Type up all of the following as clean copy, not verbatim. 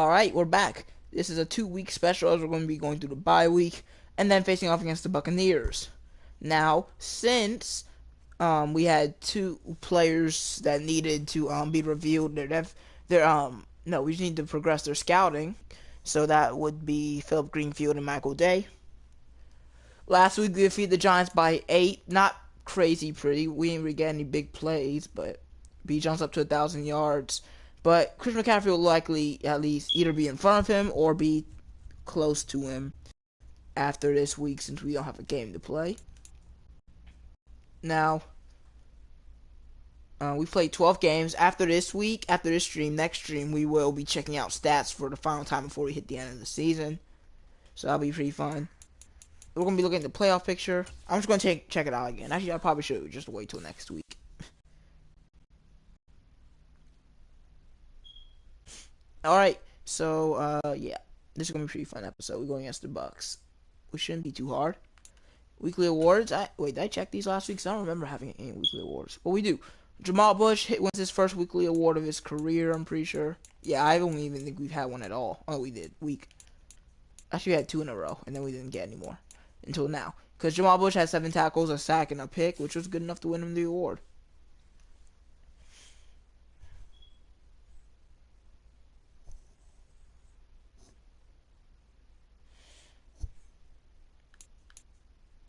Alright, we're back. This is a 2-week special as we're going to be going through the bye week and then facing off against the Buccaneers. Now, since we had two players that needed to be reviewed, no, we just need to progress their scouting. So that would be Philip Greenfield and Michael Day. Last week we defeated the Giants by 8. Not crazy pretty. We didn't really get any big plays, but B jumps up to 1,000 yards. But Chris McCaffrey will likely at least either be in front of him or be close to him after this week since we don't have a game to play. Now, we played 12 games. After this week, after this stream, next stream, we will be checking out stats for the final time before we hit the end of the season. So that'll be pretty fun. We're going to be looking at the playoff picture. I'm just going to check it out again. Actually, I probably should just wait till next week. Alright, so, yeah. This is going to be a pretty fun episode. We're going against the Bucks. We shouldn't be too hard. Weekly awards. Wait, did I check these last week? Because I don't remember having any weekly awards. But we do. Jamal Bush wins his first weekly award of his career, I'm pretty sure. Yeah, I don't even think we've had one at all. Oh, we did. Actually, we had 2 in a row, and then we didn't get any more until now. Because Jamal Bush had 7 tackles, a sack, and a pick, which was good enough to win him the award.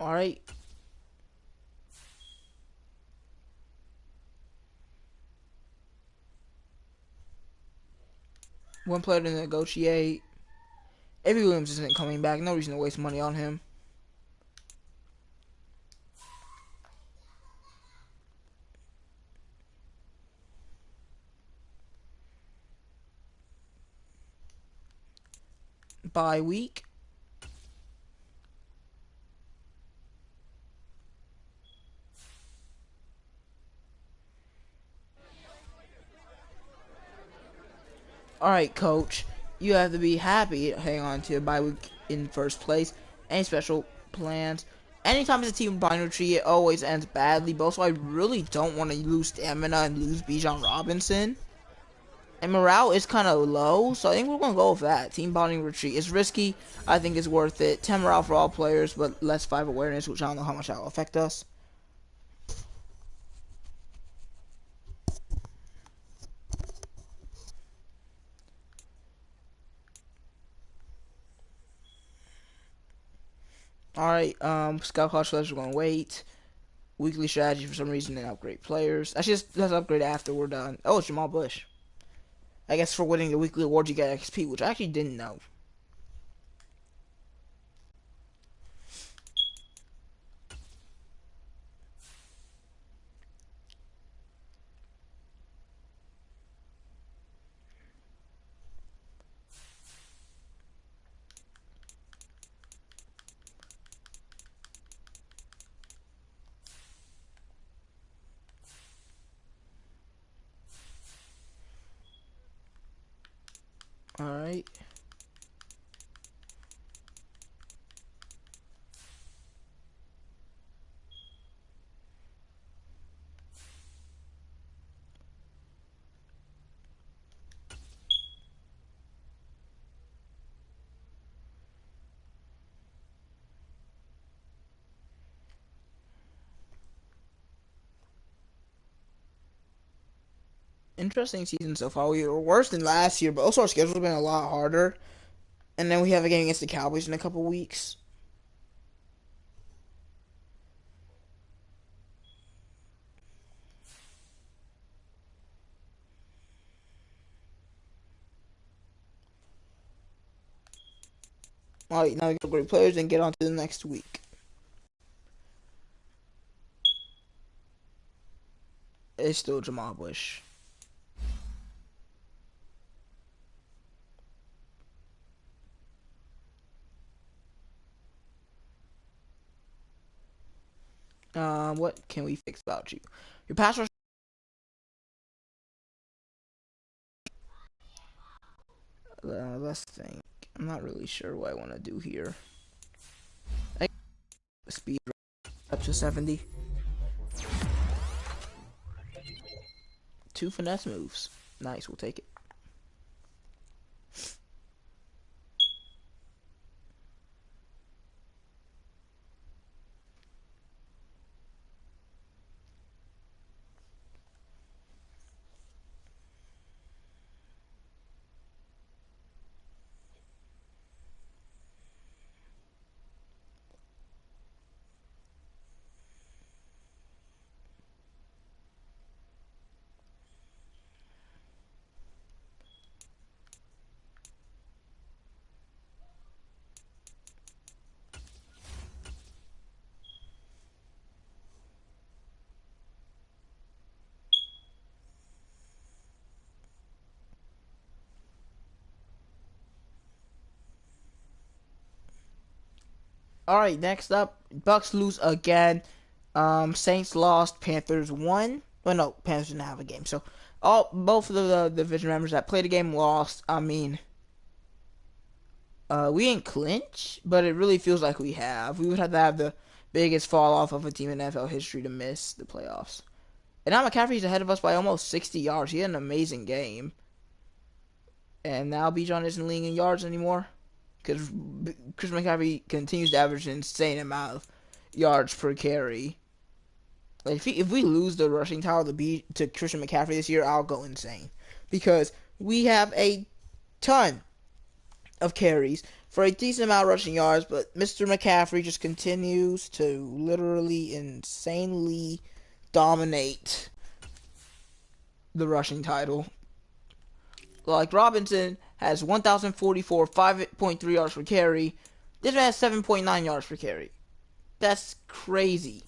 Alright. One player to negotiate. Avery Williams isn't coming back. No reason to waste money on him. Bye week. Alright, coach. You have to be happy to hang on to a bye week in first place. Any special plans? Anytime it's a team binary tree, it always ends badly. But also, I really don't want to lose stamina and lose Bijan Robinson. And morale is kind of low, so I think we're going to go with that. Team bonding retreat. It's risky. I think it's worth it. 10 morale for all players, but less 5 awareness, which I don't know how much that will affect us. Alright, scout cost we're going to wait. Weekly strategy for some reason and upgrade players. Actually, let's upgrade after we're done. Oh, it's Jamal Bush. I guess for winning the weekly award you get XP, which I actually didn't know. Alright. Interesting season so far. We were worse than last year, but also our schedule's been a lot harder. And then we have a game against the Cowboys in a couple weeks. Alright, now we got great players and get on to the next week. It's still Jamal Bush. What can we fix about you? Your pass rush. Let's think. I'm not really sure what I want to do here. Speed up to 70. 2 finesse moves. Nice, we'll take it. All right, next up, Bucks lose again. Saints lost. Panthers won. Well, no, Panthers didn't have a game. So all both of the division members that played the game lost. I mean, we didn't clinch, but it really feels like we have. We would have to have the biggest fall off of a team in NFL history to miss the playoffs. And now McCaffrey's ahead of us by almost 60 yards. He had an amazing game. And now Bijan isn't leading in yards anymore because Chris McCaffrey continues to average an insane amount of yards per carry. Like if we lose the rushing title to Christian McCaffrey this year, I'll go insane because we have a ton of carries for a decent amount of rushing yards, but Mr. McCaffrey just continues to literally insanely dominate the rushing title. Like Robinson has 1,044, 5.3 yards per carry. This man has 7.9 yards per carry. That's crazy.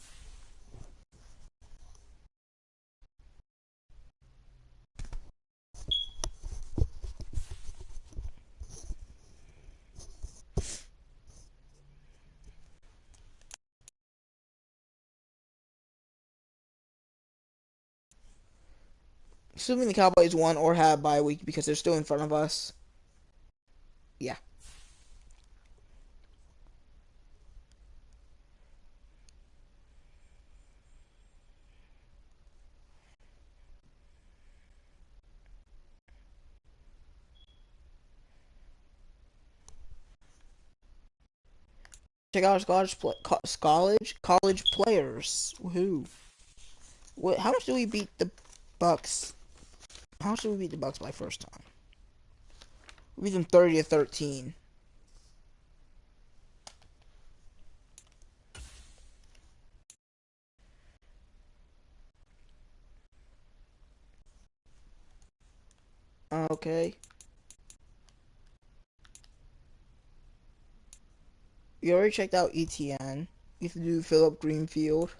Assuming the Cowboys won or have bye week because they're still in front of us. Yeah. Check out our college players. Woohoo! How much do we beat the Bucks? How much did we beat the Bucks by first time? We beat them 30-13. Okay. You already checked out ETN. You have to do Philip Greenfield.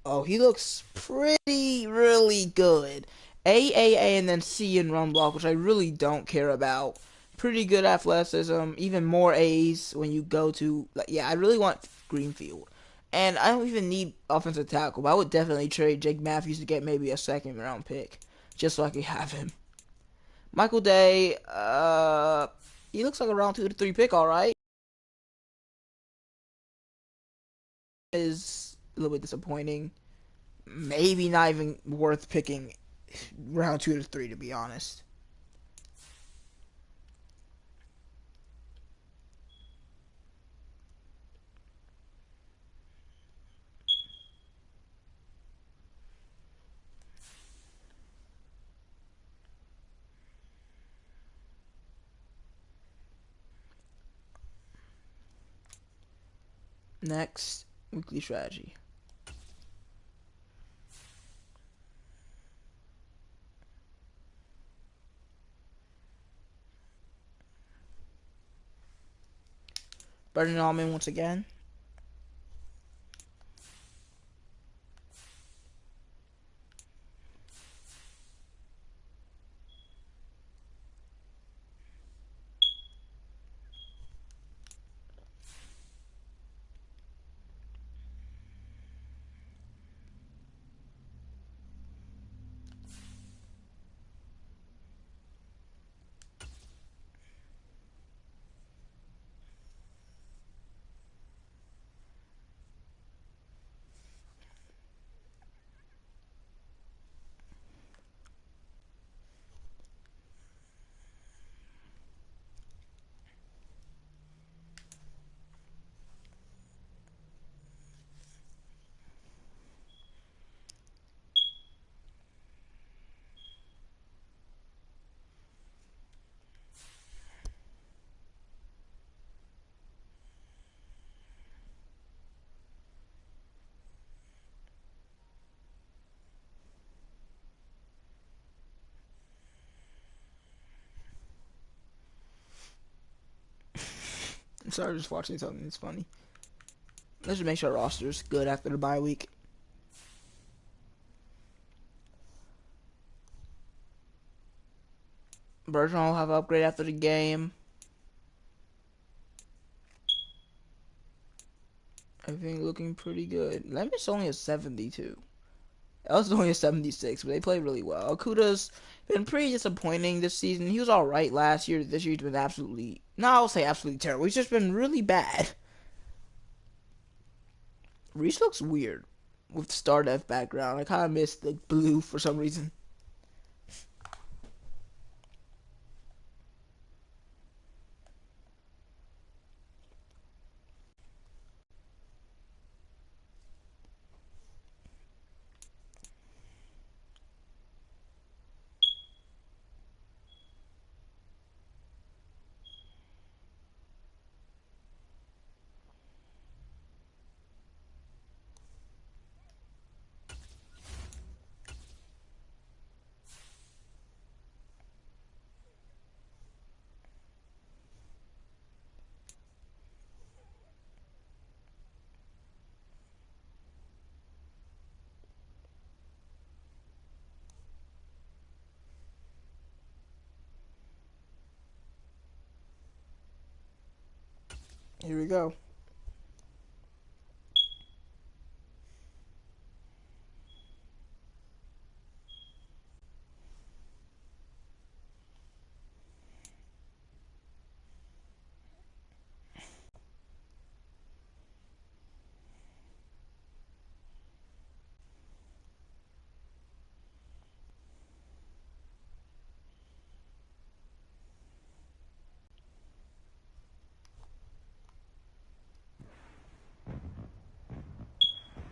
Oh, he looks pretty really good. A, and then C in run block, which I really don't care about. Pretty good athleticism, even more A's when you go to, like, yeah, I really want Greenfield. And I don't even need offensive tackle, but I would definitely trade Jake Matthews to get maybe a second round pick, just so I could have him. Michael Day, he looks like a round 2 to 3 pick, all right. Is a little bit disappointing. Maybe not even worth picking round 2 to 3, to be honest. Next, weekly strategy. Brendan Allman once again. I'm sorry, just watching something that's funny. Let's just make sure our roster's good after the bye week. Bergeron will have an upgrade after the game. Everything looking pretty good. Lemon's only a 72. El's only a 76, but they play really well. Okuda's been pretty disappointing this season. He was alright last year. This year he's been absolutely, no, I'll say absolutely terrible. He's just been really bad. Reese looks weird with the Stardust background. I kind of miss the blue for some reason. Here we go.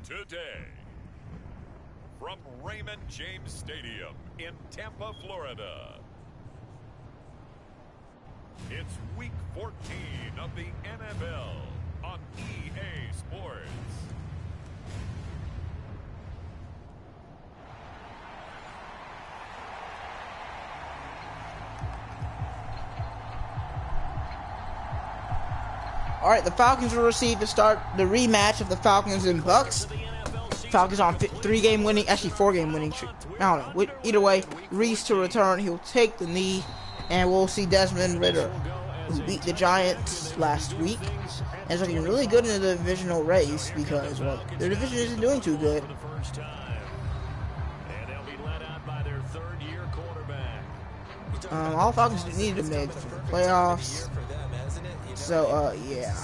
Today, from Raymond James Stadium in Tampa, Florida, it's Week 14 of the NFL on EA Sports. All right, the Falcons will receive to start the rematch of the Falcons and Bucks. Falcons on 3-game winning, actually 4-game winning streak. I don't know. Either way, Reese to return. He'll take the knee, and we'll see Desmond Ridder, who beat the Giants last week, and is looking really good in the divisional race because, well, their division isn't doing too good. All Falcons needed to make for the playoffs. So, yeah.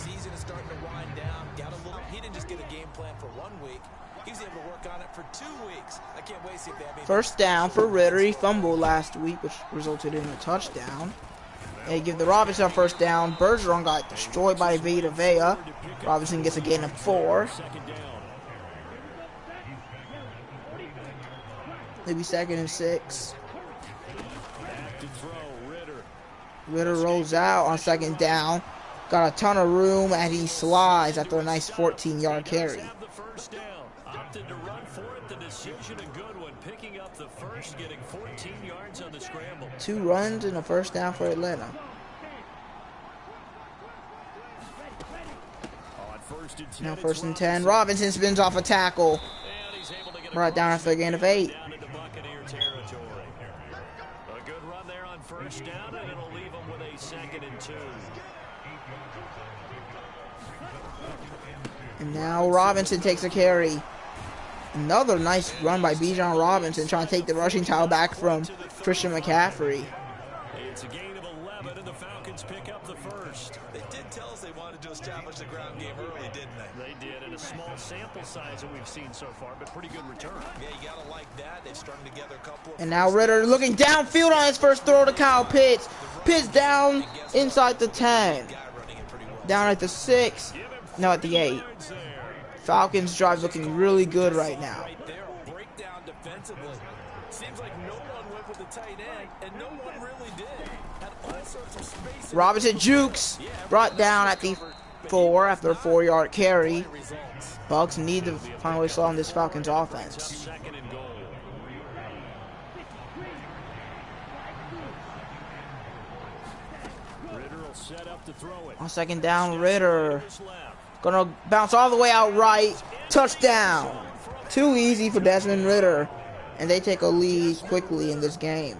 He didn't just get a game plan for 1 week. He was able to work on it for 2 weeks. I can't wait to see if that. First down for Ridder. He fumbled last week, which resulted in a touchdown. They give the Robinson first down. Bergeron got destroyed by Vita Vea. Robinson gets a gain of 4. Maybe 2nd and 6. Ridder rolls out on 2nd down. Got a ton of room, and he slides after a nice 14-yard carry. Opted to run for it. The decision a good one, picking up the first, getting 14 yards on the scramble. 2 runs and a first down for Atlanta. Now 1st and 10. Robinson spins off a tackle. Brought down after a gain of 8. A good run there on first down, and it'll leave them with a 2nd and 2. And now Robinson takes a carry. Another nice run by Bijan Robinson, trying to take the rushing title back from Christian McCaffrey. It's a gain of 11, and the Falcons pick up the first. They did tell us they wanted to establish the ground game early, didn't they? They did, in a small sample size that we've seen so far, but pretty good return. Yeah, you gotta like that. They've strung together a couple of. And now Ridder looking downfield on his first throw to Kyle Pitts. Pitts down inside the 10. Down at the 6. No, at the 8. Falcons drive looking really good right now. Breakdown defensively. Seems like no one went with the tight end, and no one really did. Had all sorts of space. Robinson jukes, brought down at the 4 after a 4-yard carry. Bucks need to find a way to slow down this Falcons offense. On 2nd down, Ridder gonna bounce all the way out right. Touchdown. Too easy for Desmond Ridder. And they take a lead quickly in this game.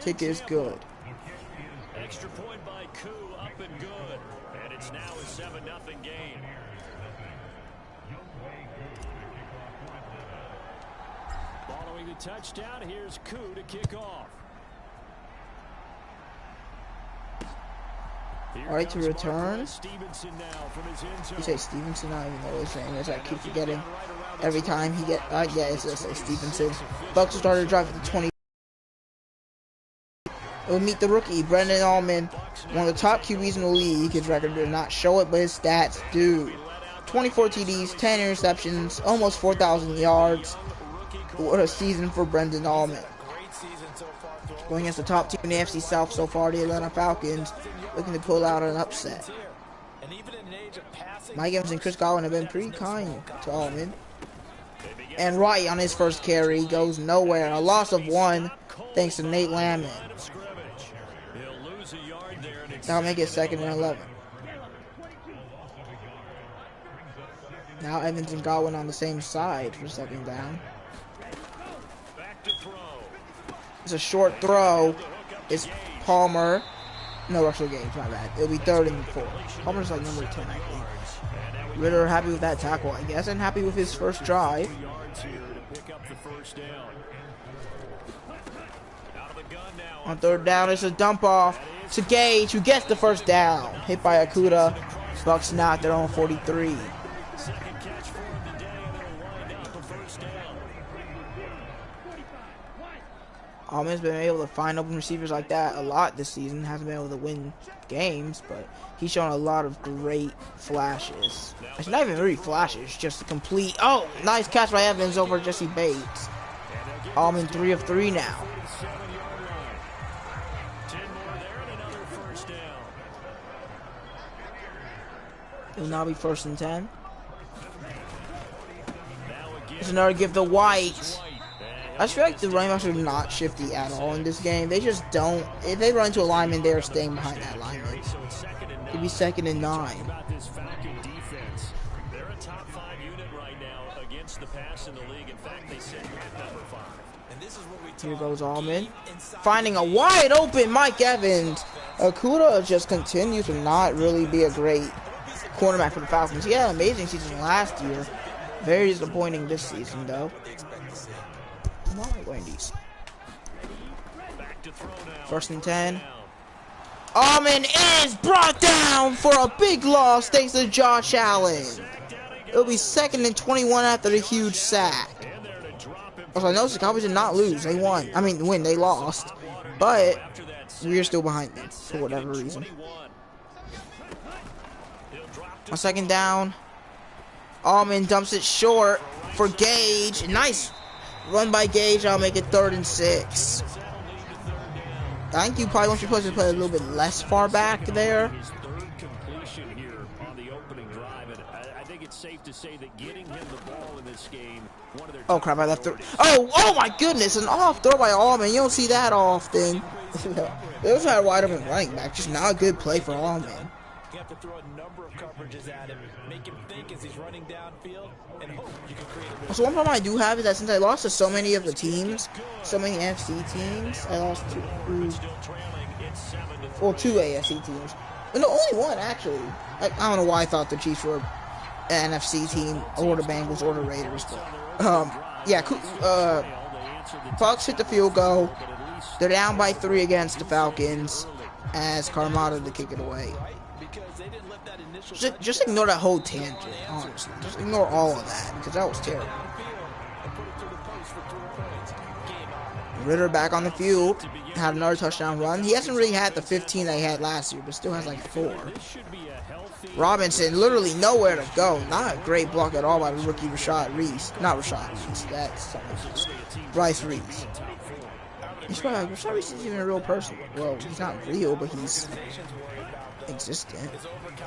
Kick is good. a 7-0 game. Following the touchdown, here's Koo to kick off. All right, to return. You say Stevenson? I don't even know what his name is. I keep forgetting. Every time he get, yeah, it's just say Stevenson. Bucks started to drive at the 20. It will meet the rookie, Brendan Allman, one of the top QBs in the league. His record did not show it, but his stats do. 24 TDs, 10 interceptions, almost 4,000 yards. What a season for Brendan Allman. Going against the top team in the NFC South so far, the Atlanta Falcons, looking to pull out an upset. Mike Evans and Chris Godwin have been pretty kind to Allman. And Wright on his first carry goes nowhere. A loss of 1 thanks to Nate Lamon. That'll make it 2nd and 11. Now Evans and Godwin on the same side for 2nd down. It's a short throw. It's Palmer. No, Russell Gage, my bad. It'll be 3rd and 4. Palmer's like number 10, I think. Ritter happy with that tackle, I guess, and happy with his first drive. On 3rd down, it's a dump off to Gage, who gets the 1st down. Hit by Akuda. Bucks now at their own 43. Allman's been able to find open receivers like that a lot this season. Hasn't been able to win games, but he's shown a lot of great flashes. It's not even really flashes, just a complete. Oh, nice catch by Evans over Jesse Bates. Allman 3 of 3 now. It will now be 1st and 10. There's another give to White. I just feel like the running backs are not shifty at all in this game. They just don't. If they run into a lineman, they are staying behind that lineman. It'd be 2nd and 9. They're a top 5 unit right now against the pass in the league. In fact, they sit at number 5. And this is what we Here goes Allman, finding a wide open Mike Evans. Akuda just continues to not really be a great cornerback for the Falcons. He had an amazing season last year. Very disappointing this season, though. I'm not like Wendy's. 1st and 10. Allman is brought down for a big loss thanks to Josh Allen. It'll be 2nd and 21 after the huge sack. Also, I noticed the Cowboys did not lose. They won. I mean, win. They lost. But we're still behind them for whatever reason. On 2nd down, Allman dumps it short for Gage. Nice run by Gage. I'll make it 3rd and 6. I think you probably want your players to play a little bit less far back there. Oh crap! I left through. Oh my goodness! An off throw by Allman. You don't see that often. They also had a wide open running back. Just not a good play for Allman. You have to throw a number of coverages at him, make him think as he's running downfield, and hope you can create a... So one problem I do have is that since I lost to so many of the teams, so many NFC teams, I lost to, well, 2 AFC teams. But no, only one, actually. I don't know why I thought the Chiefs were an NFC team, or the Bengals, or the Raiders, but, yeah, Bucks hit the field goal. They're down by 3 against the Falcons, as Carmada to kick it away. Just ignore that whole tangent, honestly. Just ignore all of that, because that was terrible. Ritter back on the field. Had another touchdown run. He hasn't really had the 15 that he had last year, but still has like 4. Robinson, literally nowhere to go. Not a great block at all by the rookie Rashad Reese. Not Rashad Reese. That's something else. Bryce Reese. He's probably like, Rashad Reese isn't even a real person. Well, he's not real, but he's existent.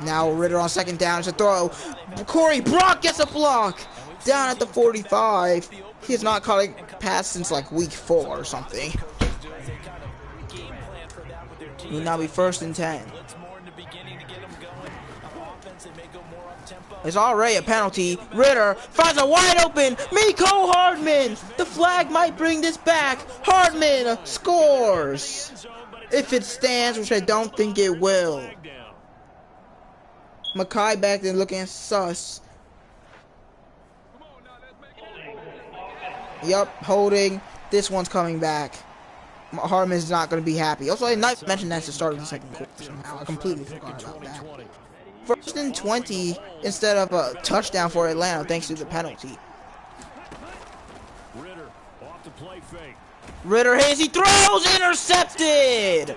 Now Ritter on 2nd down. It's a throw. Corey Brock gets a block. Down at the 45. He has not caught a pass since like week 4 or something. It will now be 1st and 10. It's already a penalty. Ritter finds a wide open Mecole Hardman. The flag might bring this back. Hardman scores. If it stands, which I don't think it will. Makai back there looking sus. Yup, holding. This one's coming back. Harmon's not going to be happy. Also, I did not mention that at the start of the second quarter somehow. I completely forgot about that. First and 20 instead of a touchdown for Atlanta thanks to the penalty. Ritter off the play fake. Ritter hits, he throws, intercepted!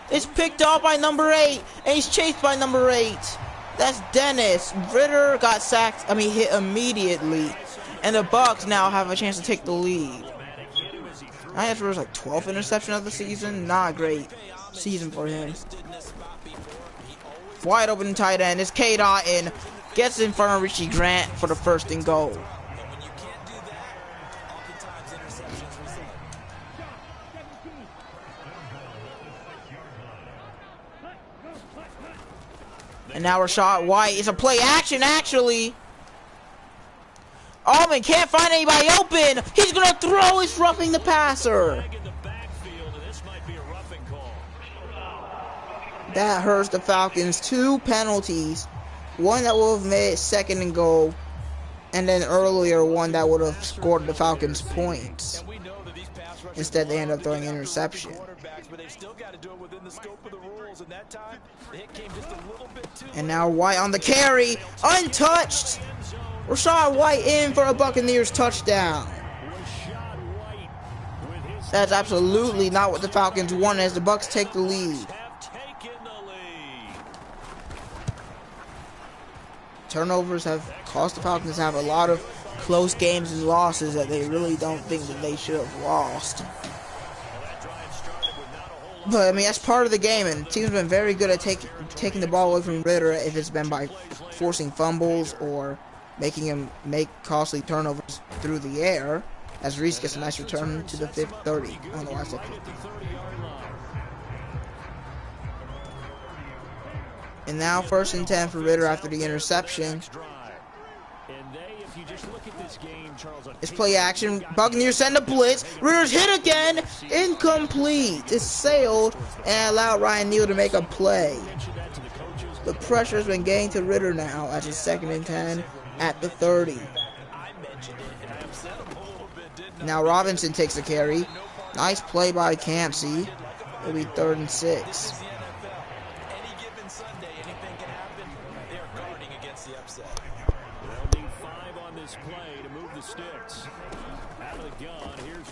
It's picked up by number 8, and he's chased by number 8. That's Dennis. Ritter got sacked, hit immediately. And the Bucks now have a chance to take the lead. I guess it was like 12th interception of the season. Not a great season for him. Wide open tight end. It's K. Dotton. Gets in front of Richie Grant for the first and goal. And now Rashad White. It's a play action, actually. Allman can't find anybody open. He's going to throw. He's roughing the passer. That hurts the Falcons. 2 penalties. One that would have made it second and goal. And then earlier, one that would have scored the Falcons points. Instead, they end up throwing an interception. And now White on the carry. Untouched. Rashad White in for a Buccaneers touchdown. That's absolutely not what the Falcons want as the Bucs take the lead. Turnovers have caused the Falcons to have a lot of close games and losses that they really don't think that they should have lost. But, that's part of the game, and the team's been very good at taking the ball away from Ritter if it's been by forcing fumbles or making him make costly turnovers through the air, as Reese gets a nice return to the 30. I don't know why I said 50. And now 1st and 10 for Ritter after the interception. It's play action. Buccaneers send a blitz. Ritter's hit again. Incomplete. It's sailed and allowed Ryan Neal to make a play. The pressure's been getting to Ritter now as it's 2nd and 10 at the 30. Now Robinson takes the carry. Nice play by Campsey. It'll be 3rd and 6.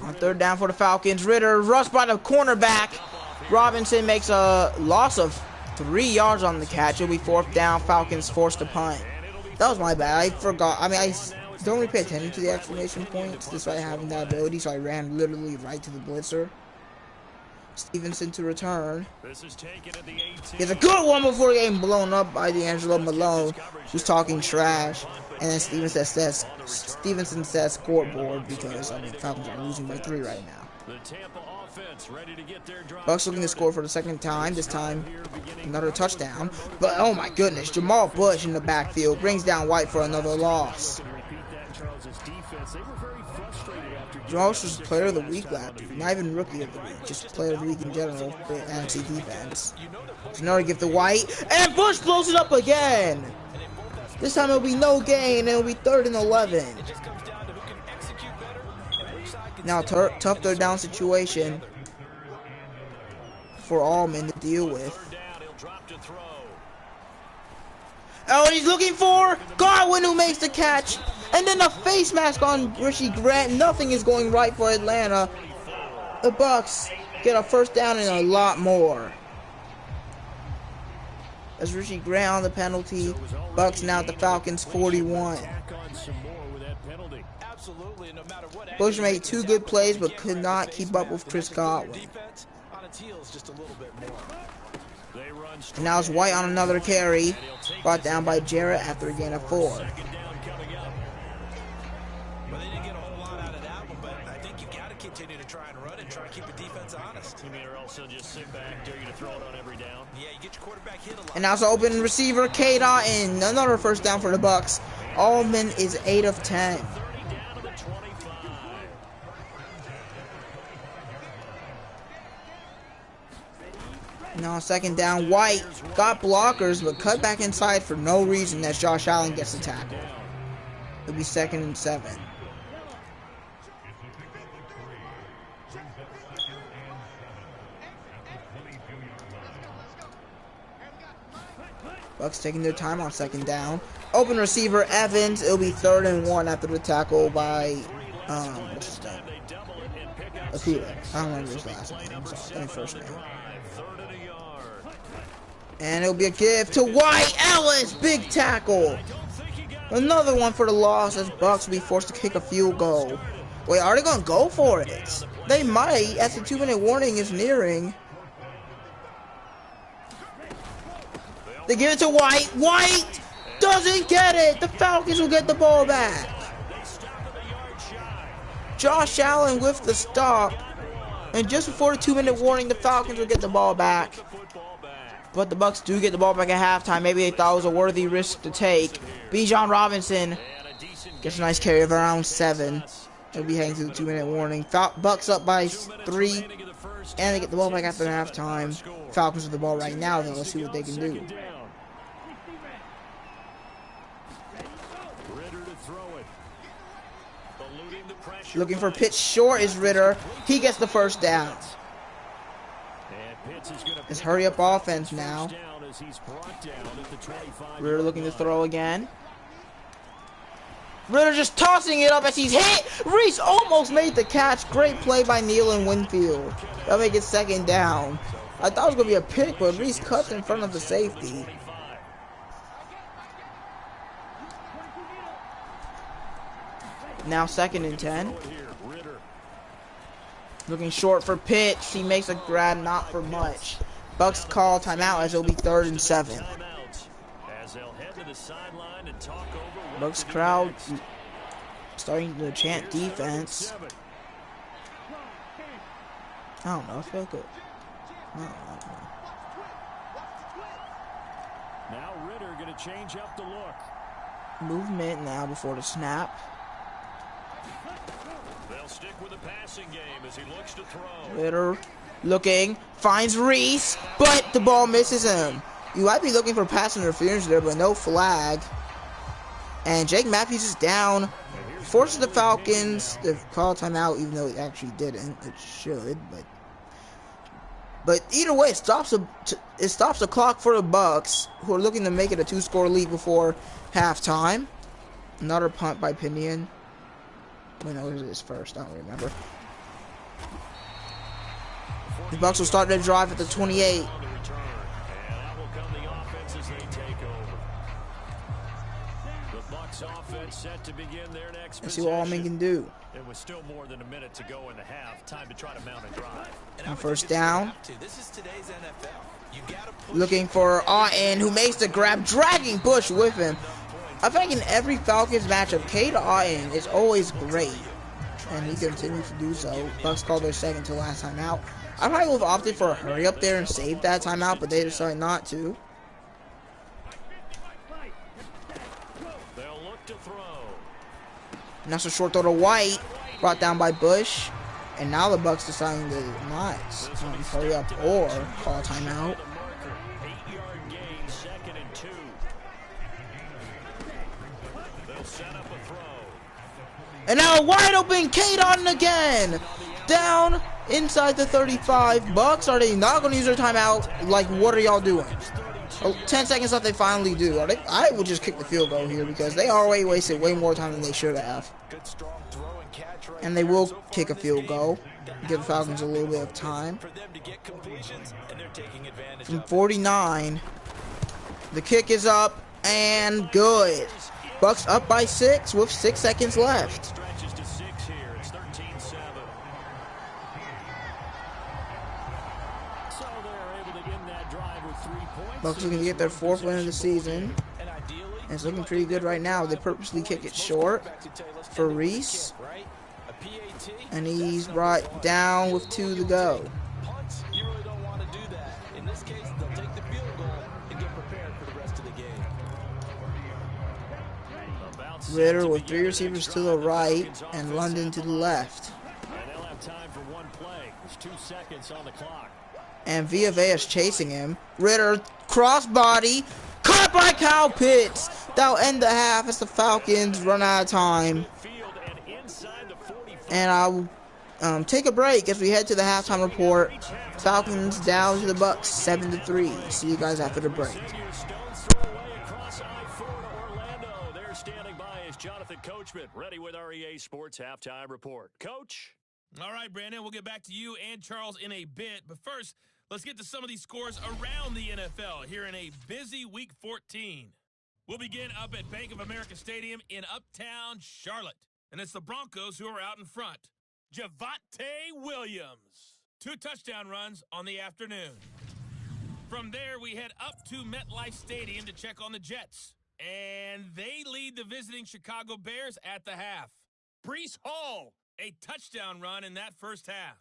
On 3rd down for the Falcons, Ritter rushed by the cornerback. Robinson makes a loss of 3 yards on the catch. It'll be 4th down. Falcons forced to punt. That was my bad. I forgot. I don't really pay attention to the exclamation points despite having that ability, so I ran literally right to the blitzer. Stevenson to return. He has a good one before getting blown up by D'Angelo Malone, who's talking trash. And then Stevenson says scoreboard because Falcons are losing by 3 right now. Bucks looking to score for the 2nd time. This time, another touchdown. But oh my goodness, Jamal Bush in the backfield brings down White for another loss. Jamal Bush was player of the week last week, not even rookie of the week, just player of the week in general for NFC defense. It's another gift to White, and Bush blows it up again. This time it'll be no gain, and it'll be 3rd and 11. Now tough 3rd down situation for Allman to deal with. Oh, and he's looking for Godwin, who makes the catch. And then a face mask on Richie Grant. Nothing is going right for Atlanta. The Bucks get a 1st down and a lot more. As Richie Grant on the penalty. Bucks now at the Falcons 41. Bush made 2 good plays but could not keep up with Chris Godwin. And now it's White on another carry. Brought down by Jarrett after a gain of 4. Continue to try and run and try to keep the defense honest. Or also just sit back, dare you to throw it on every down. Yeah, you get your quarterback hit a lot. And now it's an open receiver, K. Dotton. Another 1st down for the Bucks. Allman is 8 of 10. Now second down, White got blockers, but cut back inside for no reason as Josh Allen gets the tackle. It'll be 2nd and 7. Bucks taking their time on second down. Open receiver Evans. It'll be 3rd and 1 after the tackle by what's his name? Akuda. I don't remember his last name. Sorry, first name. And it'll be a give to White. Ellis, big tackle. Another one for the loss as Bucks will be forced to kick a field goal. Wait, are they gonna go for it? They might, as the 2-minute warning is nearing. They give it to White. White doesn't get it. The Falcons will get the ball back. Josh Allen with the stop. And just before the 2-minute warning, the Falcons will get the ball back. But the Bucks do get the ball back at halftime. Maybe they thought it was a worthy risk to take. Bijan Robinson gets a nice carry of around 7. They'll be heading to the 2-minute warning. Bucks up by 3. And they get the ball back after halftime. Falcons with the ball right now, though. Let's see what they can do. Looking for a pitch short is Ritter. He gets the first down. It's hurry up offense now. Ritter looking to throw again. Ritter just tossing it up as he's hit. Reese almost made the catch. Great play by Neal and Winfield. That'll make it 2nd down. I thought it was going to be a pick, but Reese cuts in front of the safety. Now 2nd and 10. Looking short for pitch. He makes a grab, not for much. Bucks call timeout as it'll be 3rd and 7. Bucks crowd starting to chant defense. I don't know. I feel good. I don't know. Now Ritter going to change up the look. Movement now before the snap. They'll stick with the passing game as he looks to throw. Ritter looking, finds Reese, but the ball misses him. You might be looking for pass interference there, but no flag. And Jake Matthews is down. Forces the Falcons to call timeout, even though it actually didn't. It should, but either way, it stops the clock for the Bucks, who are looking to make it a 2-score lead before halftime. Another punt by Pinion. Wait, no, it was his first. I don't remember. The Bucks will start their drive at the 28. Let's see what Allman can do. It was still more than a minute to go in the half. Time to try to mount a drive. On first down. Looking for Auten, who makes the grab, dragging Bush with him. I think in every Falcons matchup, Cade Auten is always great. And he continues to do so. Bucks called their 2nd to last time out. I probably would have opted for a hurry up there and save that timeout, but they decided not to. They'll look to throw. And that's a short throw to White, brought down by Bush. And now the Bucks deciding to not hurry up or call a timeout. 8-yard gain, 2nd and 2. They'll set up a throw. And now a wide open Cade Auten again. Down inside the 35. Bucks, are they not going to use their timeout? Like, what are y'all doing? 10 seconds left, they finally do. I would just kick the field goal here because they already wasted way more time than they should have. And they will kick a field goal. Give the Falcons a little bit of time. From 49, the kick is up and good. Bucks up by 6 with 6 seconds left. Stretches to 6 here. It's 13-7. So they're able to end that drive with 3 points. Bucks looking to get their 4th win of the season. And it's looking pretty good right now. They purposely kick it short for Reese. And he's brought down with 2 to go. You really don't want to do that. In this case, they'll take the field goal and get prepared for the rest of the game. Ritter with 3 receivers to the right and London to the left. And they'll have time for 1 play. There's 2 seconds on the clock. And Via Vea is chasing him. Ritter, crossbody, caught by Kyle Pitts. That'll end the half as the Falcons run out of time. And I'll take a break as we head to the halftime report. Falcons down to the Bucks 7-3. See you guys after the break. Jonathan Coachman, ready with our EA Sports halftime report. Coach? All right, Brandon, we'll get back to you and Charles in a bit. But first, let's get to some of these scores around the NFL here in a busy Week 14. We'll begin up at Bank of America Stadium in Uptown Charlotte. And it's the Broncos who are out in front. Javonte Williams. 2 touchdown runs on the afternoon. From there, we head up to MetLife Stadium to check on the Jets. And they lead the visiting Chicago Bears at the half. Breece Hall, a touchdown run in that first half.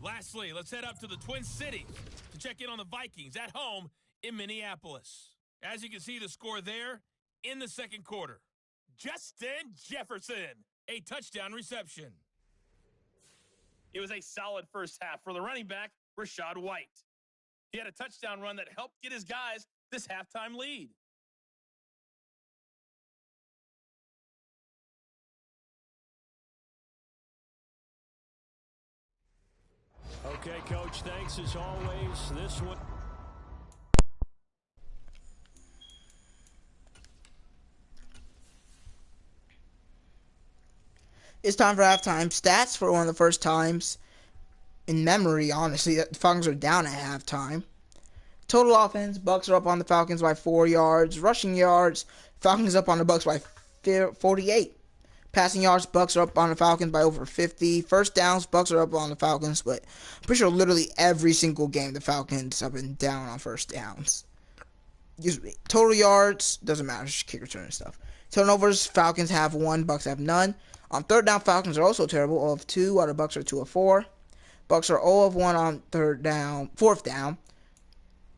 Lastly, let's head up to the Twin Cities to check in on the Vikings at home in Minneapolis. As you can see the score there in the second quarter. Justin Jefferson, a touchdown reception. It was a solid first half for the running back, Rachaad White. He had a touchdown run that helped get his guys this halftime lead. Okay, Coach, thanks as always. This one. It's time for halftime. Stats for one of the first times in memory, honestly, that the Falcons are down at halftime. Total offense, Bucks are up on the Falcons by 4 yards. Rushing yards, Falcons up on the Bucks by 48. Passing yards, Bucks are up on the Falcons by over 50. First downs, Bucks are up on the Falcons, but I'm pretty sure literally every single game the Falcons have been down on first downs. Total yards, doesn't matter, just kick return and stuff. Turnovers, Falcons have 1, Bucks have none. On third down, Falcons are also terrible, 0 of 2, while the Bucks are 2 of 4. Bucks are 0 of 1 on fourth down.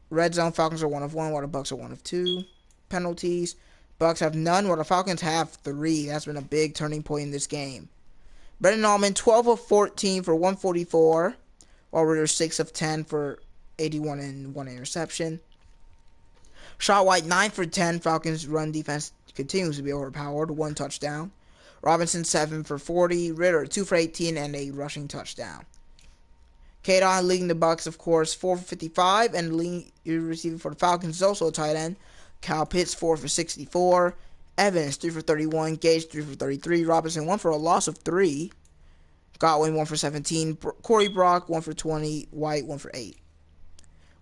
Red zone, Falcons are 1 of 1, while the Bucks are 1 of 2. Penalties, Bucks have none, while the Falcons have 3. That's been a big turning point in this game. Brendan Allman, 12 of 14 for 144, while Ritter 6 of 10 for 81 and 1 interception. Rachaad White, 9 for 10. Falcons' run defense continues to be overpowered. 1 touchdown. Robinson, 7 for 40. Ritter, 2 for 18 and a rushing touchdown. Kadon leading the Bucks, of course, 4 for 55. And the leading receiver for the Falcons is also a tight end. Kyle Pitts, 4 for 64. Evans, 3 for 31. Gage, 3 for 33. Robinson, 1 for a loss of 3. Godwin, 1 for 17. Corey Brock, 1 for 20. White, 1 for 8.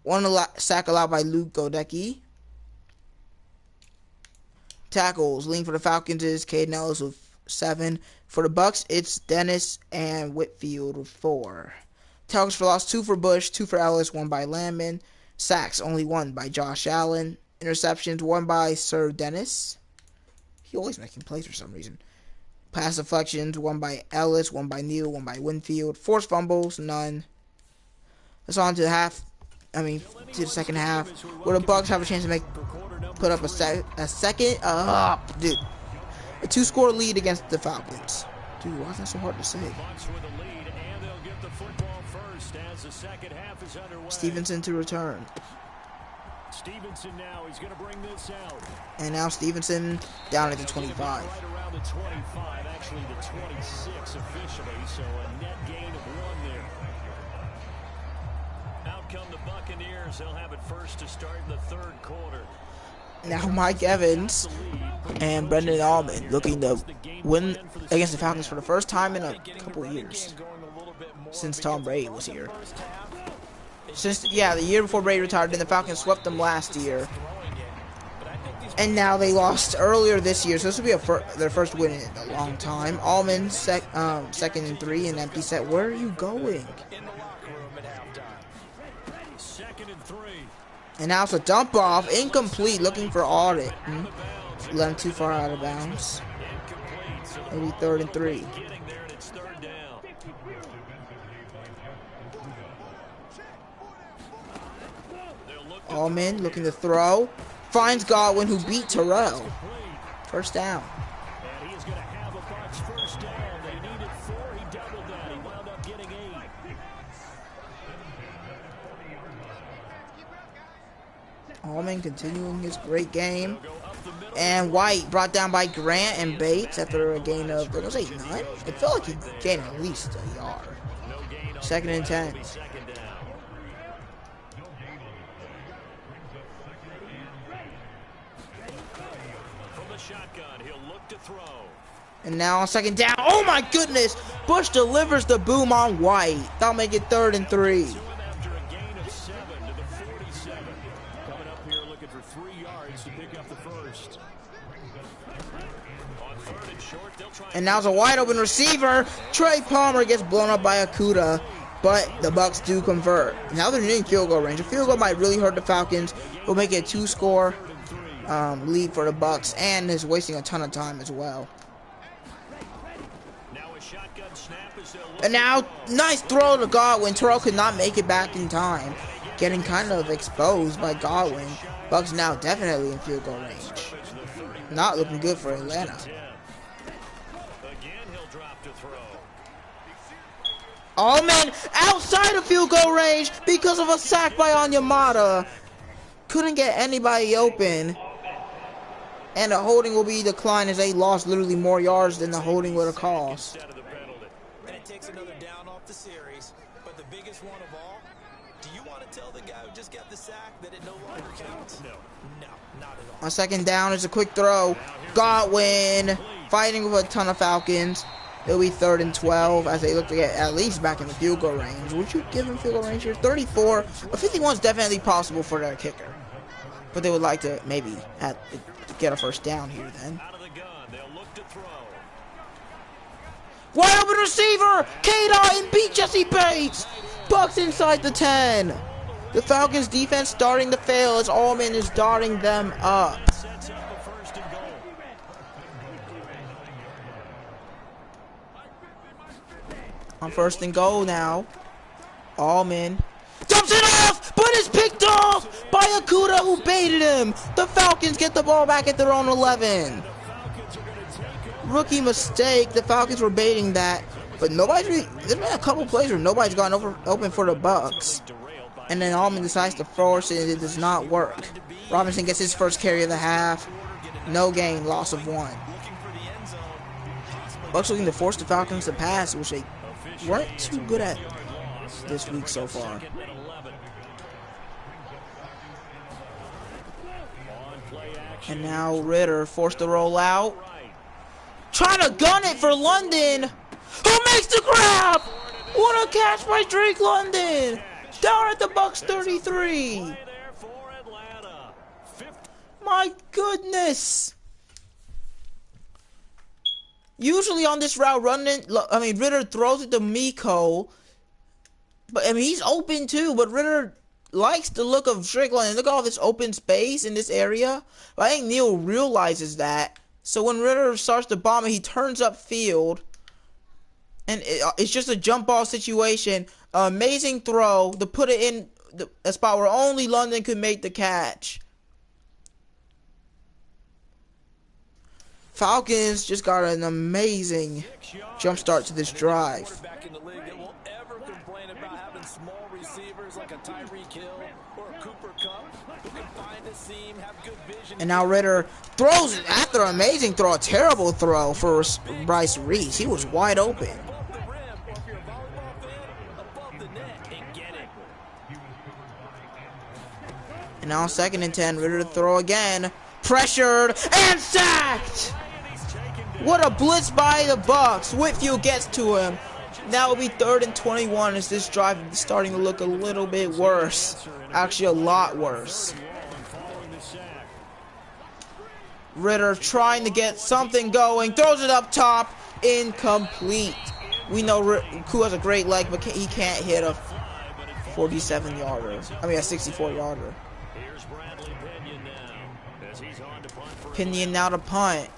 1 sack allowed by Luke GoldeeJr. Tackles, leading for the Falcons is Caden Ellis with 7. For the Bucks, it's Dennis and Whitfield with 4. Tackles for loss, 2 for Bush, 2 for Ellis, 1 by Landman. Sacks, only 1 by Josh Allen. Interceptions, 1 by Sir Dennis. He always making plays for some reason. Pass deflections, 1 by Ellis, 1 by Neal, 1 by Winfield. Forced fumbles, none. Let's on to the second half, where the Bucks have a chance to put up a second. A 2-score lead against the Falcons. Dude, why is that so hard to say? Stevenson to return. Stevenson now, he's going to bring this out. And now Stevenson down at the 25. Right around the 25, actually the 26 officially, so a net gain of 1 there. Out come the Buccaneers. They'll have it first to start in the third quarter. Now Mike Evans and Brendan Allman looking to win against the Falcons for the first time in a couple of years. Since Tom Brady was here. The year before Brady retired, and the Falcons swept them last year. And now they lost earlier this year, so this will be their first win in a long time. Allman, second and 3, and empty set. Where are you going? And now it's a dump off, incomplete, looking for audit. Let him too far out of bounds. Maybe 3rd and 3. Allman looking to throw. Finds Godwin, who beat Terrell. First down. And he is going to have a Bucks first down. They needed 4. He doubled that. He wound up getting 8. Allman continuing his great game. And White brought down by Grant and Bates after a gain of, I'm going to say none. It felt like he gained at least a yard. 2nd and 10. And now on 2nd down. Oh my goodness! Bush delivers the boom on White. That'll make it 3rd and 3. And now it's a wide open receiver. Trey Palmer gets blown up by Akuda, but the Bucks do convert. Now they're in field goal range. A field goal might really hurt the Falcons. Will make it a 2-score lead for the Bucks, and is wasting a ton of time as well. And now, nice throw to Godwin. Terrell could not make it back in time, getting kind of exposed by Godwin. Bucks now definitely in field goal range. Not looking good for Atlanta. Allman outside of field goal range because of a sack by Onyemata. Couldn't get anybody open. And the holding will be declined as they lost literally more yards than the holding would have cost. And it takes another down off the series. But the biggest one of all, do you want to tell the guy who just got the sack that it no longer counts? No, not at all. On 2nd down, it's a quick throw. Godwin fighting with a ton of Falcons. It'll be 3rd and 12 as they look to get at least back in the field goal range. Would you give him field goal range here? 34. A 51 is definitely possible for their kicker. But they would like to maybe get a 1st down here then. Wide open receiver! K-Dot beat Jesse Bates! Bucks inside the 10. The Falcons defense starting to fail as Allman is darting them up. On 1st and goal now. Allman dumps it off, but it's picked off by Akuda who baited him. The Falcons get the ball back at their own 11. Rookie mistake. The Falcons were baiting that, but there's been a couple plays where nobody's gotten open for the Bucks. And then Allman decides to force it, and it does not work. Robinson gets his 1st carry of the half. No gain, loss of 1. Bucks looking to force the Falcons to pass, which they weren't too good at this week so far. And now Ritter forced to roll out. Trying to gun it for London. Who makes the grab? What a catch by Drake London. Down at the Bucks 33. My goodness. Usually on this route, Ritter throws it to Miko. But, he's open too. But Ritter likes the look of Strickland. And look at all this open space in this area. But I think Neal realizes that. So when Ritter starts to bomb it, he turns upfield. And it's just a jump ball situation. Amazing throw to put it in a spot where only London could make the catch. Falcons just got an amazing jump start to this drive. And now Ritter throws it after an amazing throw, a terrible throw for Bryce Reese. He was wide open. And now 2nd and 10, Ritter to throw again. Pressured and sacked! What a blitz by the Bucks. Whitfield gets to him. Now will be 3rd and 21 as this drive is starting to look a little bit worse. Actually, a lot worse. Ritter trying to get something going. Throws it up top. Incomplete. We know Koo has a great leg, but he can't hit a 47-yarder. A 64-yarder. Pinion now to punt.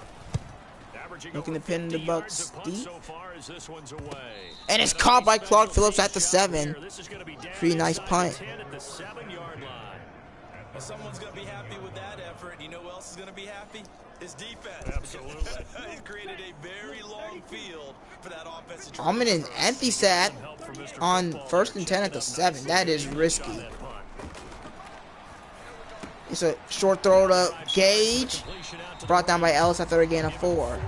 Looking to pin the Bucks deep. And it's caught by Clark Phillips at the 7. Pretty nice punt. Someone's going to be happy with that effort. You know who else is going to be happy? His defense. Absolutely. He's created a very long field for that offensive. I'm in an empty set on 1st and 10 at the 7. That is risky. It's a short throw to Gage. Brought down by Ellis after a gain of 4.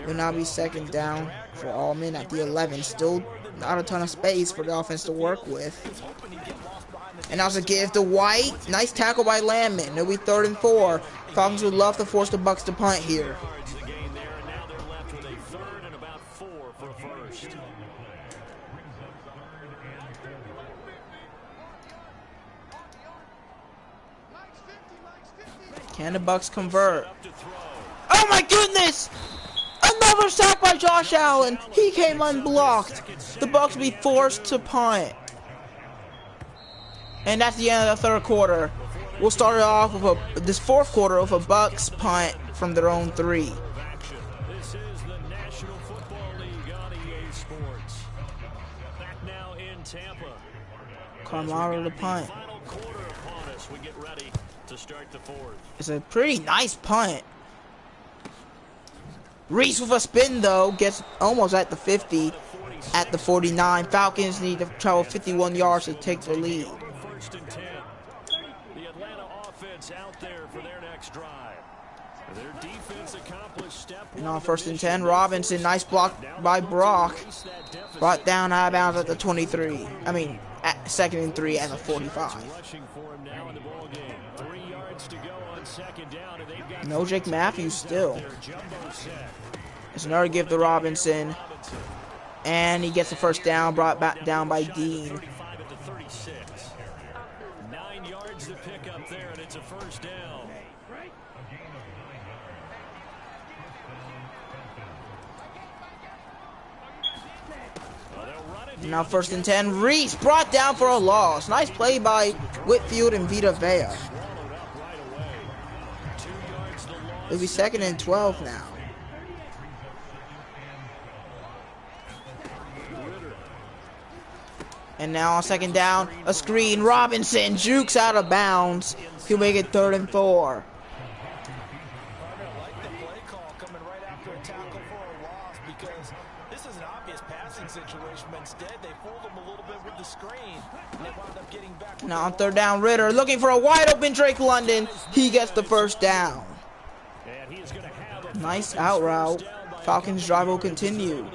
Will now be second down for Allman at the 11. Still not a ton of space for the offense to work with. And now it's a give to White. Nice tackle by Landman. It'll be 3rd and 4. Falcons would love to force the Bucks to punt here. Can the Bucks convert? Oh my goodness! Another sack by Josh Allen. He came unblocked. The Bucks will be forced to punt. And that's the end of the 3rd quarter. We'll start it off with this 4th quarter with a Bucks punt from their own 3. This is the National Football League on EA Sports. Back now in Tampa. Carmelo to punt. Final quarter upon us. We get ready to start the 4th. It's a pretty nice punt. Reese with a spin though, gets almost at the 50, at the 49. Falcons need to travel 51 yards to take the lead. 1st and 10. The Atlanta offense out there for their next drive. Their defense accomplished step 1. And on 1st and 10, Robinson, nice block by Brock. Brought down out of bounds at the 23. I mean, at 2nd and 3 at the 45. No Jake Matthews still. It's another give to Robinson. And he gets the 1st down, brought back down by Dean. 9 yards to pick up there, and it's a 1st down. Now 1st and 10, Reese brought down for a loss. Nice play by Whitfield and Vita Vea. It'll be 2nd and 12 now. And now on 2nd down, a screen. Robinson jukes out of bounds. He'll make it 3rd and 4. I like the play call coming right after a tackle for a loss because this is an obvious passing situation, but instead they fooled him a little bit with the screen. And they wound up getting back. Now on 3rd down, Ritter looking for a wide open Drake London. He gets the 1st down. Nice out route. Falcons drive will continue.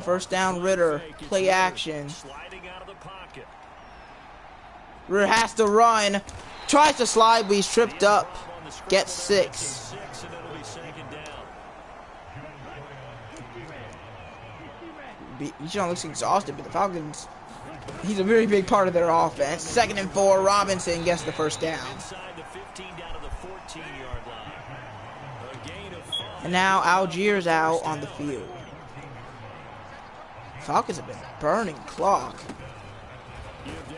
First down, Ritter. Play action. Ritter has to run. Tries to slide, but he's tripped up. Gets 6. Bijan looks exhausted, but the Falcons, he's a very big part of their offense. 2nd and 4, Robinson gets the 1st down. And now Algiers out on the field. Falcons have been burning clock.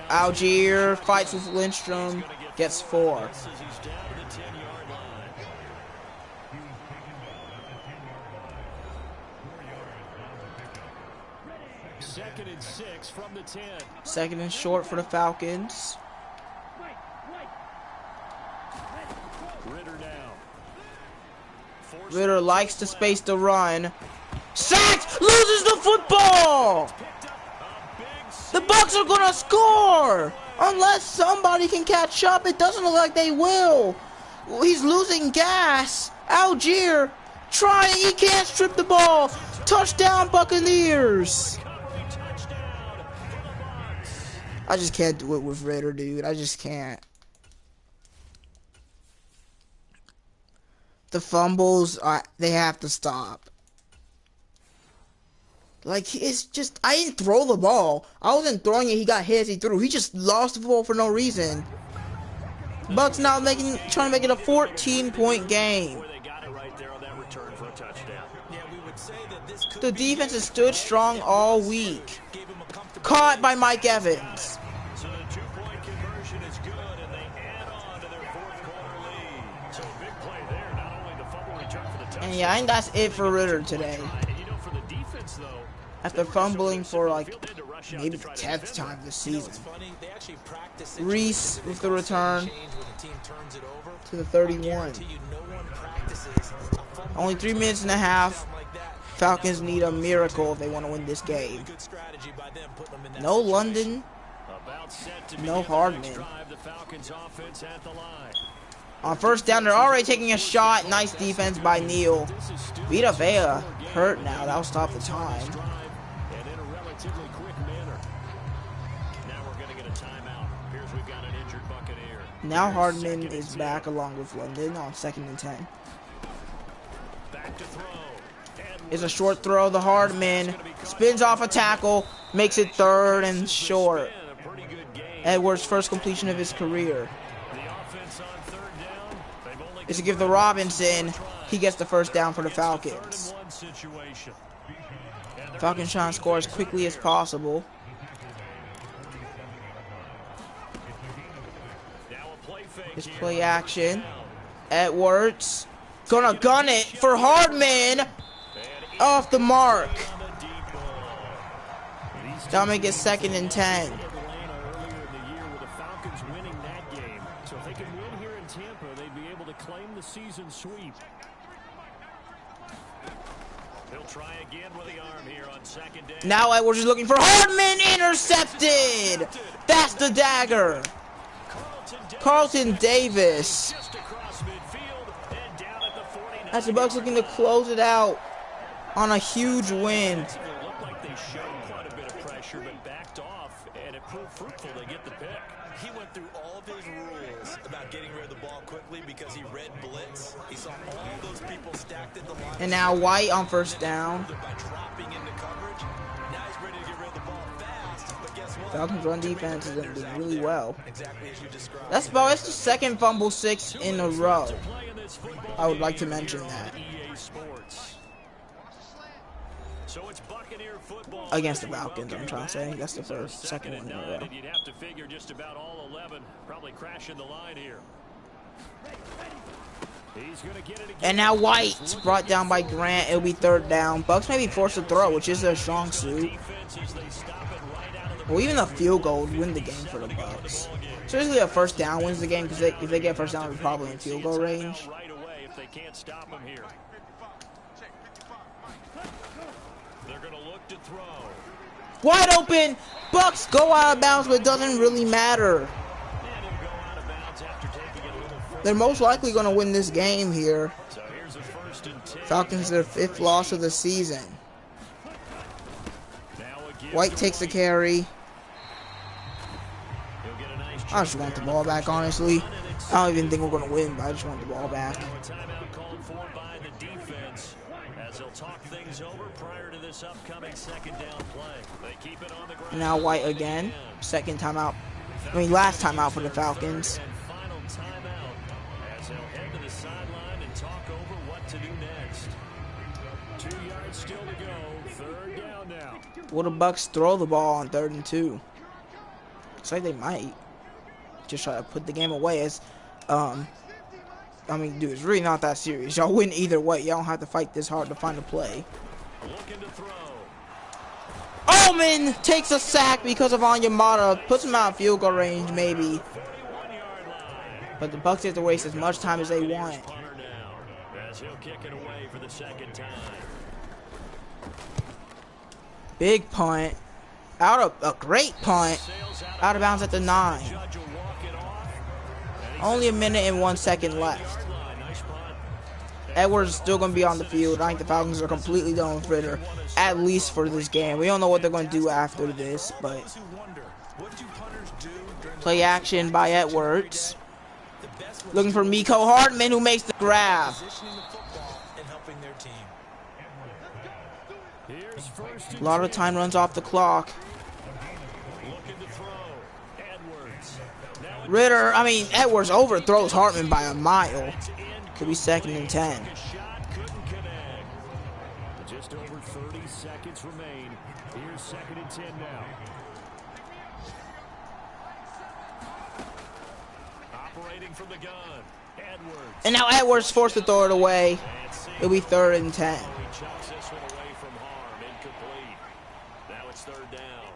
Algier fights with Lindstrom, gets 4. Second and 6 from the 10. 2nd and short for the Falcons. Ritter down. Ritter likes to space the run. Sacked! Loses the football! The Bucks are gonna score! Unless somebody can catch up. It doesn't look like they will. He's losing gas. Algier trying. He can't strip the ball. Touchdown, Buccaneers! I just can't do it with Ritter, dude. I just can't. The fumbles, they have to stop. Like, it's just, I didn't throw the ball. I wasn't throwing it, he got hit as he threw. He just lost the ball for no reason. Bucks now trying to make it a 14-point game. The defense has stood strong all week. Caught by Mike Evans. So the 2-point conversion is good, and they add on to their 4th quarter lead. So a big play there, not only the fumble return for the touchdown. And yeah, I think that's it for Ritter today. And you know, for the defense, though, After fumbling for like rush out maybe to the try to 10th defend time that. this You know, season. it's funny. They actually practice Reese with the return the team turns it over. to the I 31. guarantee you no one practices a fumble Only 3 return minutes and a for half. touchdown like that. Falcons And need that's a what miracle if they want to win this really game. good strategy by them putting them in that No situation. London. About set to No begin the next Hardman. drive. The Falcons offense at the line. On first down, they're already taking a shot. Nice defense by Neal. Vita Vea hurt now. That'll stop the time. And in a relatively quick manner. Now we're going to get a timeout. Here's we've got an injured Buccaneer. Now Hardman is back along with London on 2nd and 10. Back to throw. It's a short throw. The Hardman spins off a tackle, makes it 3rd and short. Edwards' first completion of his career. Is to give the Robinson. He gets the first down for the Falcons. Falcons trying to score as quickly as possible. It's play action. Edwards gonna gun it for Hardman. Off the mark. That'll make it 2nd and 10. So if they can win here in Tampa, they'd be able to claim the season sweep. He'll try again with the arm here on 2nd down. Now Edwards is looking for Hardman. Intercepted. That's the dagger. Carlton Davis. Just across midfield and down at the 49. As the Bucs looking to close it out on a huge win. It looked like they showed quite a bit of pressure, but backed off, and it proved fruitful. They get the pick. He went through all of his rules about getting rid of the ball quickly because he read blitz. He saw all those people stacked in the line. And now White on first down. By dropping into coverage. Now he's ready to get rid of the ball fast. But guess what? Falcons run defense is doing really well. Exactly as you described. That's the 2nd fumble 6 in a row. I would like to mention that. EA Sports. So it's Buccaneer football Against the Falcons, I'm trying to say. That's the second one in a row. And you'd have to figure just about all 11 probably crashing the line here. He's gonna get it again. And now White brought down by Grant. It'll be 3rd down. Bucks may be forced to throw, which is their strong suit. Well, even a field goal would win the game for the Bucks. So usually a first down wins the game because if they get first down, they're probably in field goal range. Right away if they can't stop him here. They're gonna look to throw. Wide open. Bucks go out of bounds, but it doesn't really matter. And he'll go out of bounds after taking it a little further. They're most likely going to win this game here. So here's a 1st and 10. Falcons their 5th loss of the season. Now a give White to takes the White. carry. He'll get a nice I just want the ball back, honestly. I don't even think we're going to win, but I just want the ball back. Now a timeout called for by the defense as they'll talk things over prior to this upcoming 2nd down play. They keep it on the ground. Now White again. 2nd timeout. Last timeout for the Falcons. And final timeout as they'll head to the sideline and talk over what to do next. 2 yards still to go. 3rd down now. Will the Bucks throw the ball on 3rd and 2? Looks like they might. Just try to put the game away as, I mean, dude, it's really not that serious. Y'all win either way. Y'all don't have to fight this hard to find a play. Looking to throw. Omen takes a sack because of Onyemata. Puts him out of field goal range, maybe. 41-yard line. But the Bucks have to waste as much time as they want. Punter now as he'll kick it away for the 2nd time. Big punt. Out of a great punt. Out of bounds at the 9. Judge will walk it off. Only a minute and 1 second left. Nice punt. Edwards is still going to be on the field. I think the Falcons are completely done with Ritter, at least for this game. We don't know what they're going to do after this, but play action by Edwards. Looking for Miko Hardman, who makes the grab. Here's 1st and A lot of time runs off the clock. looking to throw. Edwards. Edwards overthrows Hartman by a mile. Could be 2nd and 10. Shot couldn't connect. Just over 30 seconds remain. Here's 2nd and 10 now. Operating from the gun. Edwards. And now Edwards forced to throw it away. It'll be 3rd and 10. He chucks this one away from harm. Incomplete. Now it's 3rd down.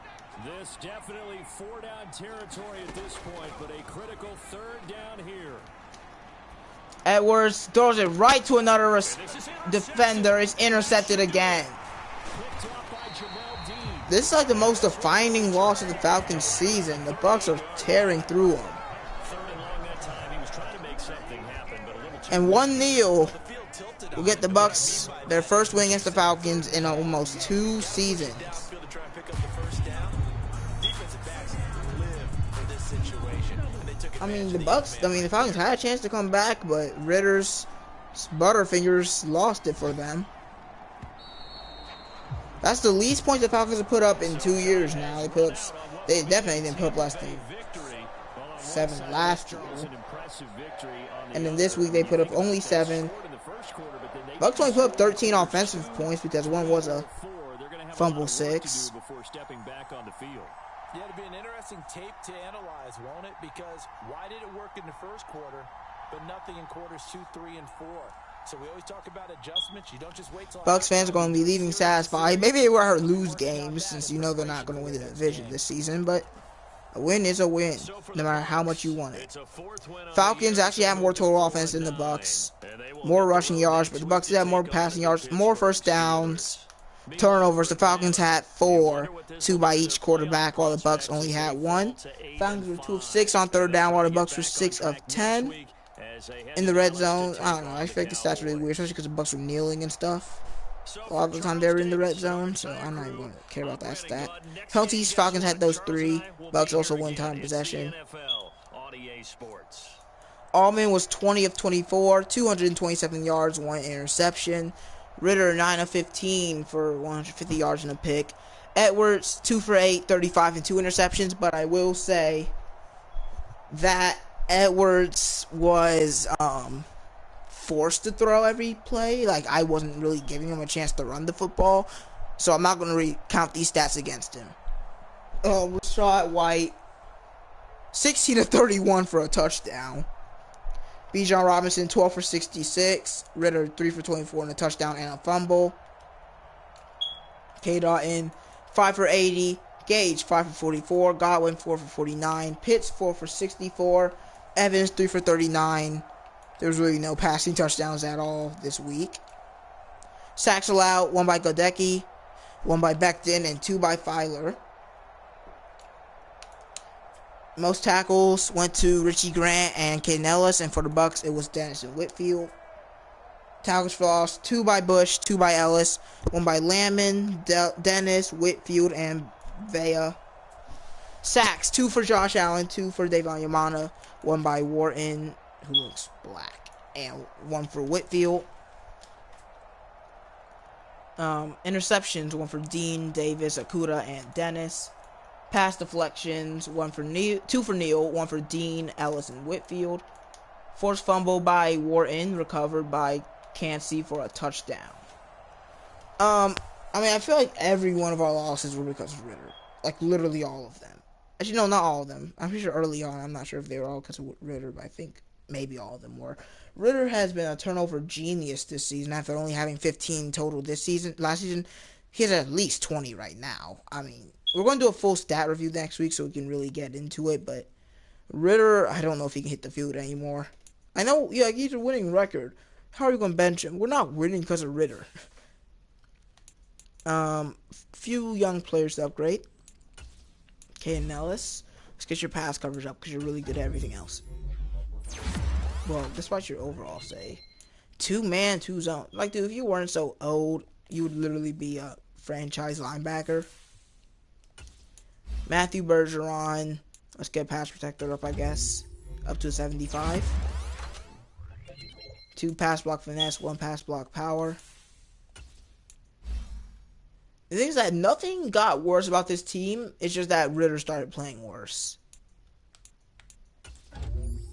This definitely 4-down territory at this point, but a critical 3rd down here. Edwards throws it right to another defender. It's intercepted again. This is like the most defining loss of the Falcons season. The Bucs are tearing through them. And one kneel will get the Bucs their first win against the Falcons in almost 2 seasons. The Falcons had a chance to come back, but Ritter's Butterfingers lost it for them. That's the least points the Falcons have put up in 2 years now. They definitely didn't put up less than 7 last year. And then this week they put up only 7. Bucs only put up 13 offensive points because one was a fumble 6. Yeah, it'll be an interesting tape to analyze, won't it? Because why did it work in the first quarter, but nothing in quarters 2, 3, and 4? So we always talk about adjustments. You don't just wait till Bucs fans are going to be leaving satisfied. Maybe they will lose games since you know they're not going to win the division this season, but a win is a win, no matter how much you want it. Falcons actually have more total offense than the Bucs, more rushing yards, but the Bucs have more passing yards, more first downs. Turnovers, the Falcons had 4, 2 by each quarterback, while the Bucs only had 1. Falcons were 2 of 6 on 3rd down, while the Bucs were 6 of 10 in the red zone. I don't know, I feel like the stats are really weird, especially because the Bucs were kneeling and stuff. A lot of the time they were in the red zone, so I'm not even going to care about that stat. Penalties, Falcons had those 3. Bucs also won time possession. Allman was 20 of 24, 227 yards, 1 interception. Ritter 9 of 15 for 150 yards and a pick. Edwards 2 for 8, 35 and 2 interceptions. But I will say that Edwards was forced to throw every play. Like, I wasn't really giving him a chance to run the football, so I'm not going to recount these stats against him. Rashad White 16 of 31 for a touchdown. Bijan Robinson, 12 for 66. Ritter, 3 for 24 and a touchdown and a fumble. K. Dotton, 5 for 80. Gage, 5 for 44. Godwin, 4 for 49. Pitts, 4 for 64. Evans, 3 for 39. There was really no passing touchdowns at all this week. Sacks allowed, 1 by Goldecki, 1 by Becton, and 2 by Filer. Most tackles went to Richie Grant and Caden Ellis, and for the Bucs, it was Dennis and Whitfield. Tackles for loss, 2 by Bush, 2 by Ellis, 1 by Lamon, Dennis, Whitfield, and Vea. Sacks, 2 for Josh Allen, 2 for Davon Yamana, 1 by Wharton, who looks black, and 1 for Whitfield. Interceptions, 1 for Dean, Davis, Akuda, and Dennis. Pass deflections, 2 for Neal, 1 for Dean, Ellis, and Whitfield. Forced fumble by Wharton, recovered by Cansey for a touchdown. I feel like every one of our losses were because of Ritter. Like, literally all of them. Actually, no, not all of them. I'm pretty sure early on, I'm not sure if they were all because of Ritter, but I think maybe all of them were. Ritter has been a turnover genius this season after only having 15 total this season. Last season, he has at least 20 right now. We're going to do a full stat review next week so we can really get into it, but Ritter, I don't know if he can hit the field anymore. I know, he's a winning record. How are you going to bench him? We're not winning because of Ritter. Few young players to upgrade. Caden Ellis. Let's get your pass coverage up because you're really good at everything else. Well, despite your overall say. 2-man, 2-zone. Like, dude, if you weren't so old, you would literally be a franchise linebacker. Matthew Bergeron. Let's get pass protector up, I guess. Up to 75. 2 pass block finesse, 1 pass block power. The thing is that nothing got worse about this team. It's just that Ritter started playing worse.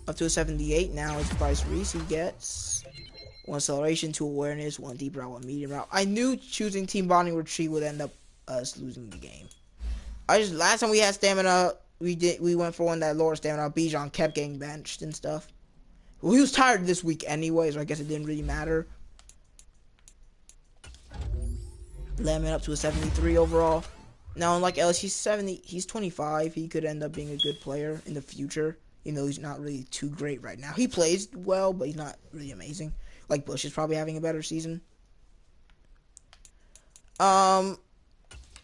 Up to a 78 now is Bryce Reese. He gets 1 acceleration, 2 awareness, 1 deep route, 1 medium route. I knew choosing team bonding retreat would end up us losing the game. Last time we had stamina, we went for one that lower stamina. Bijan kept getting benched and stuff. Well, he was tired this week anyway, so I guess it didn't really matter. Lemon up to a 73 overall. Now, unlike Ellis, he's 70. He's 25. He could end up being a good player in the future. You know, he's not really too great right now. He plays well, but he's not really amazing. Like Bush is probably having a better season.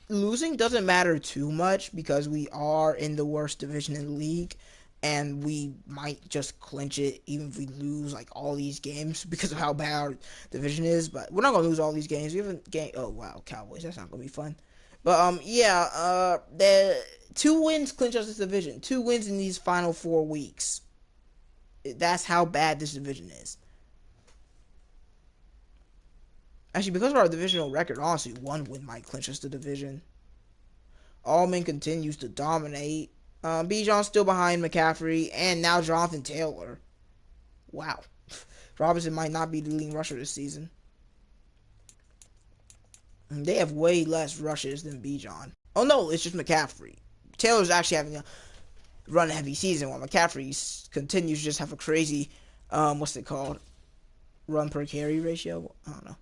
Losing doesn't matter too much because we are in the worst division in the league, and we might just clinch it even if we lose like all these games because of how bad our division is. But we're not gonna lose all these games. We haven't game. Oh wow, Cowboys. That's not gonna be fun. But yeah. The 2 wins clinch us this division. 2 wins in these final 4 weeks. That's how bad this division is. Actually, because of our divisional record, honestly, 1 win might clinch us the division. Allman continues to dominate. Bijan's still behind McCaffrey, and now Jonathan Taylor. Wow. Robinson might not be the leading rusher this season. They have way less rushes than Bijan. Oh no, it's just McCaffrey. Taylor's actually having a run-heavy season, while McCaffrey continues to just have a crazy, what's it called? Run per carry ratio? I don't know.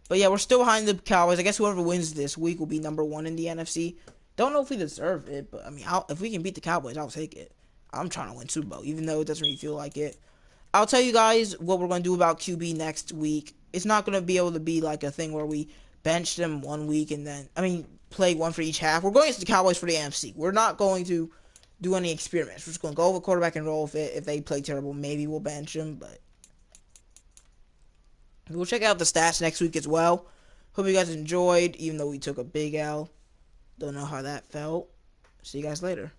But yeah, we're still behind the Cowboys. I guess whoever wins this week will be #1 in the NFC. Don't know if we deserve it, but I mean, if we can beat the Cowboys, I'll take it. I'm trying to win Super Bowl, even though it doesn't really feel like it. I'll tell you guys what we're going to do about QB next week. It's not going to be able to be like a thing where we bench them 1 week and then, play one for each half. We're going against the Cowboys for the NFC. We're not going to do any experiments. We're just going to go over quarterback and roll with it. If they play terrible, maybe we'll bench them, but we'll check out the stats next week as well. Hope you guys enjoyed, even though we took a big L. Don't know how that felt. See you guys later.